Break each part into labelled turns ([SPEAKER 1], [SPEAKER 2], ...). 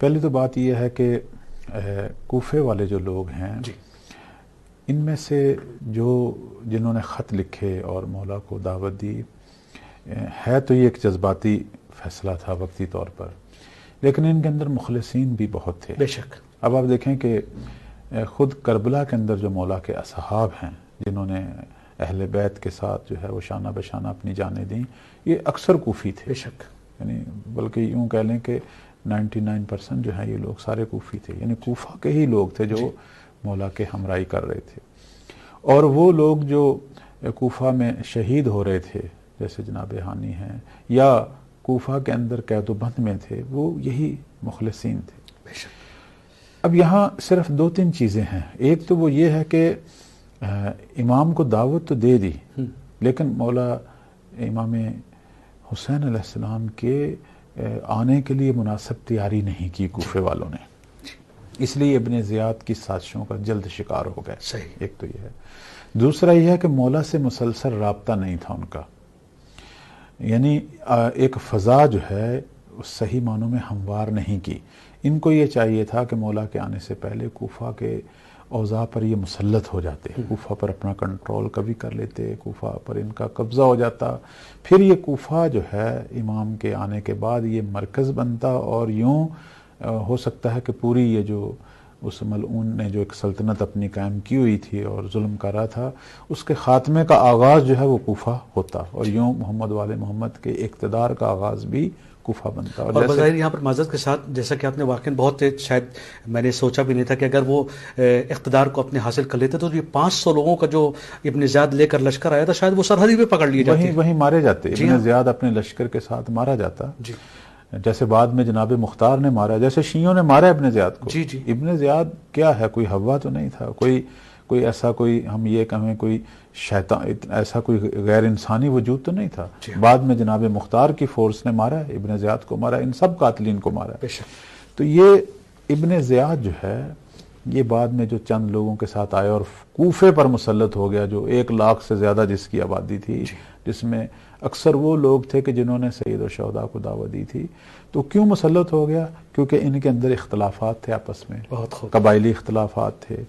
[SPEAKER 1] پہلی تو بات یہ ہے کہ کوفے والے جو لوگ ہیں
[SPEAKER 2] جی
[SPEAKER 1] ان میں سے جنہوں نے خط لکھے اور مولا کو دعوت دی، ہے تو یہ ایک جذباتی فیصلہ تھا وقتی طور پر، لیکن ان کے اندر مخلصین بھی بہت تھے.
[SPEAKER 2] بے شک.
[SPEAKER 1] اب آپ دیکھیں کہ خود کربلا کے اندر جو مولا کے اصحاب ہیں جنہوں نے اہل بیت کے ساتھ جو ہے وہ شانہ بشانہ اپنی جانیں دیں، یہ اکثر کوفی تھے.
[SPEAKER 2] بے شک.
[SPEAKER 1] یعنی بلکہ یوں کہہ لیں کہ 99% جو ہیں یہ لوگ سارے کوفی تھے، یعنی کوفہ کے ہی لوگ تھے جو مولا کے ہمراہی کر رہے تھے. اور وہ لوگ جو کوفہ میں شہید ہو رہے تھے جیسے جناب ہانی ہیں یا کوفہ کے اندر قید و بند میں تھے، وہ یہی مخلصین تھے.
[SPEAKER 2] بے شک.
[SPEAKER 1] اب یہاں صرف 2-3 چیزیں ہیں. ایک تو وہ یہ ہے کہ امام کو دعوت تو دے دی، لیکن مولا امام حسین علیہ السلام کے آنے کے لیے مناسب تیاری نہیں کی کوفے والوں نے، اس لیے ابن زیاد کی سازشوں کا جلد شکار ہو گئے.
[SPEAKER 2] صحیح.
[SPEAKER 1] ایک تو یہ ہے. دوسرا یہ ہے کہ مولا سے مسلسل رابطہ نہیں تھا ان کا، یعنی ایک فضا جو ہے صحیح معنوں میں ہموار نہیں کی. ان کو یہ چاہیے تھا کہ مولا کے آنے سے پہلے کوفہ کے اوضاع پر یہ مسلط ہو جاتے، کوفہ پر اپنا کنٹرول کبھی کر لیتے، کوفہ پر ان کا قبضہ ہو جاتا، پھر یہ کوفہ جو ہے امام کے آنے کے بعد یہ مرکز بنتا اور یوں ہو سکتا ہے کہ پوری یہ جو اس ملعون نے جو ایک سلطنت اپنی قائم کی ہوئی تھی اور ظلم کر رہا تھا، اس کے خاتمے کا آغاز جو ہے وہ کوفہ ہوتا اور یوں محمد والے محمد کے اقتدار کا آغاز بھی کوفہ بنتا.
[SPEAKER 2] اور بظاہر یہاں پر معذرت کے ساتھ جیسا کہ آپ نے واقعاً بہت شاید میں نے سوچا بھی نہیں تھا کہ اگر وہ اقتدار کو اپنے حاصل کر لیتے تو یہ 500 لوگوں کا جو ابن زیاد لے کر لشکر آیا تھا شاید وہ سرحدی پہ پکڑ لیے جاتے،
[SPEAKER 1] وہیں مارے جاتے. ابن زیاد اپنے لشکر کے ساتھ مارا جاتا، جیسے بعد میں جناب مختار نے مارا، جیسے شیعوں نے مارا ابن زیاد کو. ابن زیاد کیا ہے، کوئی ہوا تو نہیں تھا، کوئی ایسا کوئی ہم یہ کہیں کوئی شیطان، ایسا کوئی غیر انسانی وجود تو نہیں تھا. بعد میں جناب مختار کی فورس نے مارا، ابن زیاد کو مارا، ان سب قاتلین کو مارا. تو یہ ابن زیاد جو ہے یہ بعد میں جو چند لوگوں کے ساتھ آیا اور کوفے پر مسلط ہو گیا، جو 1 لاکھ سے زیادہ جس کی آبادی تھی، جس میں اکثر وہ لوگ تھے کہ جنہوں نے سید الشہداء کو دعوت دی تھی. تو کیوں مسلط ہو گیا؟ کیونکہ ان کے اندر اختلافات تھے آپس میں، قبائلی اختلافات تھے.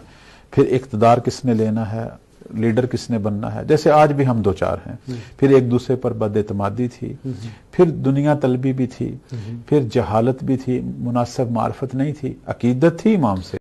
[SPEAKER 1] پھر اقتدار کس نے لینا ہے، لیڈر کس نے بننا ہے، جیسے آج بھی ہم 2-4 ہیں. پھر ایک دوسرے پر بد اعتمادی تھی، پھر دنیا طلبی بھی تھی، پھر جہالت بھی تھی، مناسب معرفت نہیں تھی. عقیدت تھی امام سے